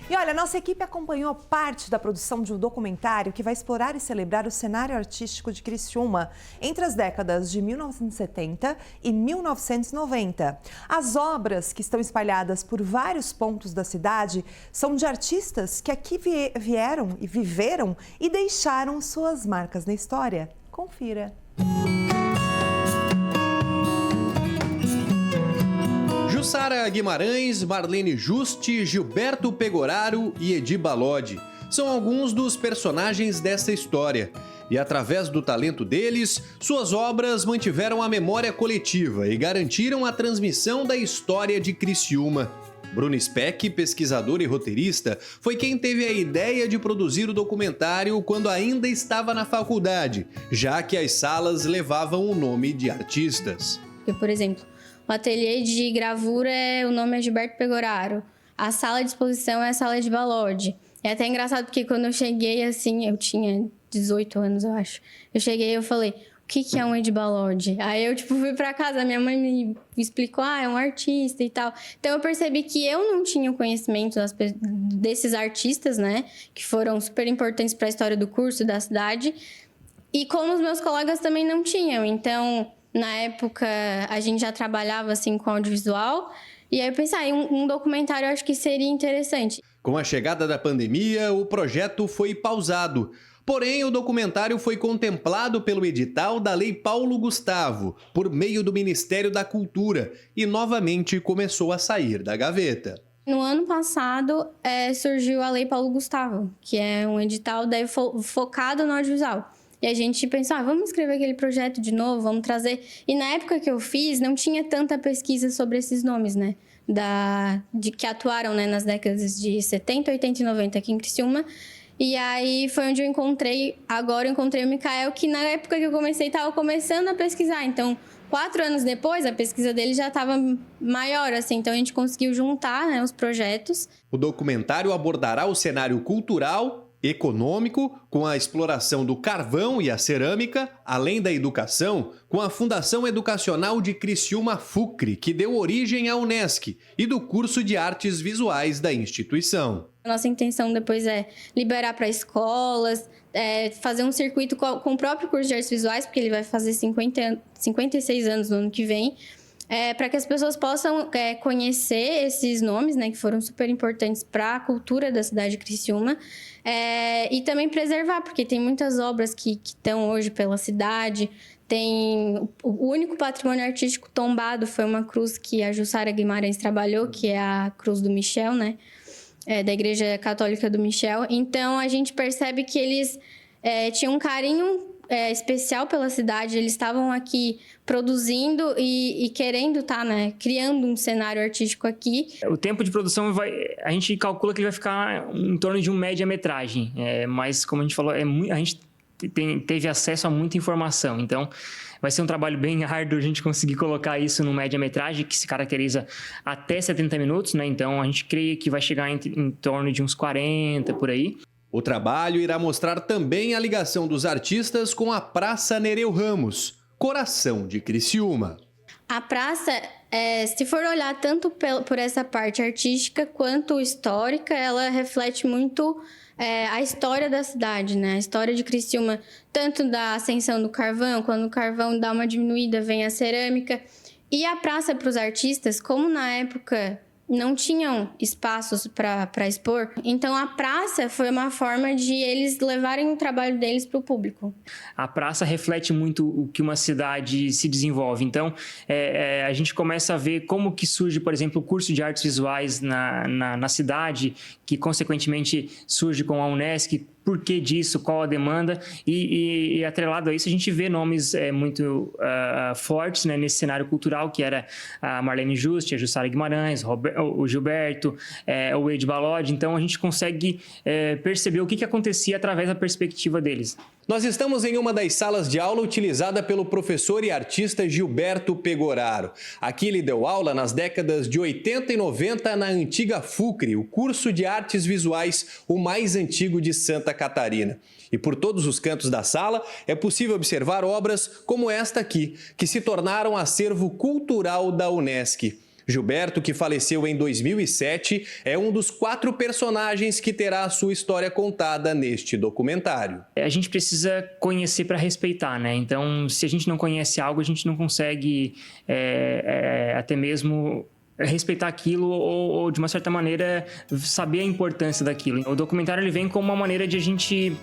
E olha, nossa equipe acompanhou parte da produção de um documentário que vai explorar e celebrar o cenário artístico de Criciúma entre as décadas de 1970 e 1990. As obras que estão espalhadas por vários pontos da cidade são de artistas que aqui vieram e viveram e deixaram suas marcas na história. Confira. Jussara Guimarães, Marlene Juste, Gilberto Pegoraro e Edi Balodi são alguns dos personagens dessa história. E através do talento deles, suas obras mantiveram a memória coletiva e garantiram a transmissão da história de Criciúma. Bruno Speck, pesquisador e roteirista, foi quem teve a ideia de produzir o documentário quando ainda estava na faculdade, já que as salas levavam o nome de artistas. Por exemplo, o ateliê de gravura, o nome é Gilberto Pegoraro. A sala de exposição é a sala de Balodi. É até engraçado porque quando eu cheguei, assim, eu tinha 18 anos, eu acho. Eu cheguei e eu falei, o que é um Edi Balodi? Aí eu, fui pra casa, minha mãe me explicou, é um artista e tal. Então eu percebi que eu não tinha o conhecimento desses artistas, né? Que foram super importantes para a história do curso, da cidade. E como os meus colegas também não tinham. Então, na época, a gente já trabalhava, assim, com audiovisual. E aí eu pensei, um documentário eu acho que seria interessante. Com a chegada da pandemia, o projeto foi pausado. Porém, o documentário foi contemplado pelo edital da Lei Paulo Gustavo, por meio do Ministério da Cultura, e novamente começou a sair da gaveta. No ano passado, surgiu a Lei Paulo Gustavo, que é um edital focado no audiovisual. E a gente pensou, vamos escrever aquele projeto de novo, vamos trazer... E na época que eu fiz, não tinha tanta pesquisa sobre esses nomes, né? Que atuaram, né, nas décadas de 70, 80 e 90 aqui em Criciúma. E aí foi onde eu encontrei o Mikael, que na época que eu comecei, estava começando a pesquisar. Então, 4 anos depois, a pesquisa dele já estava maior, assim. Então, a gente conseguiu juntar, né, os projetos. O documentário abordará o cenário cultural, econômico, com a exploração do carvão e a cerâmica, além da educação, com a Fundação Educacional de Criciúma FUCRE, que deu origem à UNESCO, e do curso de Artes Visuais da instituição. A nossa intenção depois é liberar para escolas, fazer um circuito com o próprio curso de Artes Visuais, porque ele vai fazer 56 anos no ano que vem, para que as pessoas possam conhecer esses nomes, né, que foram super importantes para a cultura da cidade de Criciúma, e também preservar, porque tem muitas obras que estão hoje pela cidade. O único patrimônio artístico tombado foi uma cruz que a Jussara Guimarães trabalhou, que é a Cruz do Michel, né, da Igreja Católica do Michel. Então, a gente percebe que eles tinham um carinho especial pela cidade, eles estavam aqui produzindo e querendo estar, né, criando um cenário artístico aqui. O tempo de produção, a gente calcula que ele vai ficar em torno de um média-metragem, mas como a gente falou, a gente teve acesso a muita informação, então vai ser um trabalho bem árduo a gente conseguir colocar isso no média-metragem, que se caracteriza até 70 minutos, né? Então a gente crê que vai chegar em torno de uns 40, por aí. O trabalho irá mostrar também a ligação dos artistas com a Praça Nereu Ramos, coração de Criciúma. A praça, se for olhar tanto por essa parte artística quanto histórica, ela reflete muito a história da cidade, né? A história de Criciúma, tanto da ascensão do carvão, quando o carvão dá uma diminuída, vem a cerâmica. E a praça para os artistas, como na época não tinham espaços para expor, então a praça foi uma forma de eles levarem o trabalho deles para o público. A praça reflete muito o que uma cidade se desenvolve, então a gente começa a ver como que surge, por exemplo, o curso de artes visuais na cidade, que consequentemente surge com a UNESCO. Por que disso, qual a demanda, e atrelado a isso a gente vê nomes muito fortes, né, nesse cenário cultural, que era a Marlene Juste, a Jussara Guimarães, o Gilberto, o Edi Balodi. Então a gente consegue perceber o que acontecia através da perspectiva deles. Nós estamos em uma das salas de aula utilizada pelo professor e artista Gilberto Pegoraro. Aqui ele deu aula nas décadas de 80 e 90 na antiga FUCRE, o curso de artes visuais, o mais antigo de Santa Catarina. E por todos os cantos da sala é possível observar obras como esta aqui, que se tornaram acervo cultural da UNESCO. Gilberto, que faleceu em 2007, é um dos 4 personagens que terá a sua história contada neste documentário. A gente precisa conhecer para respeitar, né? Então, se a gente não conhece algo, a gente não consegue até mesmo respeitar aquilo ou, de uma certa maneira, saber a importância daquilo. O documentário ele vem como uma maneira de a gente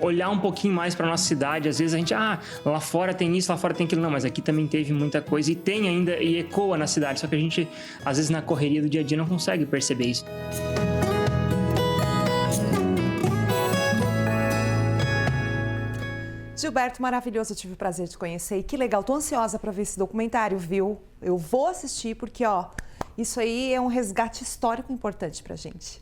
olhar um pouquinho mais para nossa cidade. Às vezes a gente, lá fora tem isso, lá fora tem aquilo. Não, mas aqui também teve muita coisa e tem ainda, e ecoa na cidade. Só que a gente, às vezes, na correria do dia a dia não consegue perceber isso. Gilberto, maravilhoso, eu tive o prazer de conhecer e que legal, tô ansiosa para ver esse documentário, viu? Eu vou assistir porque, isso aí é um resgate histórico importante pra gente.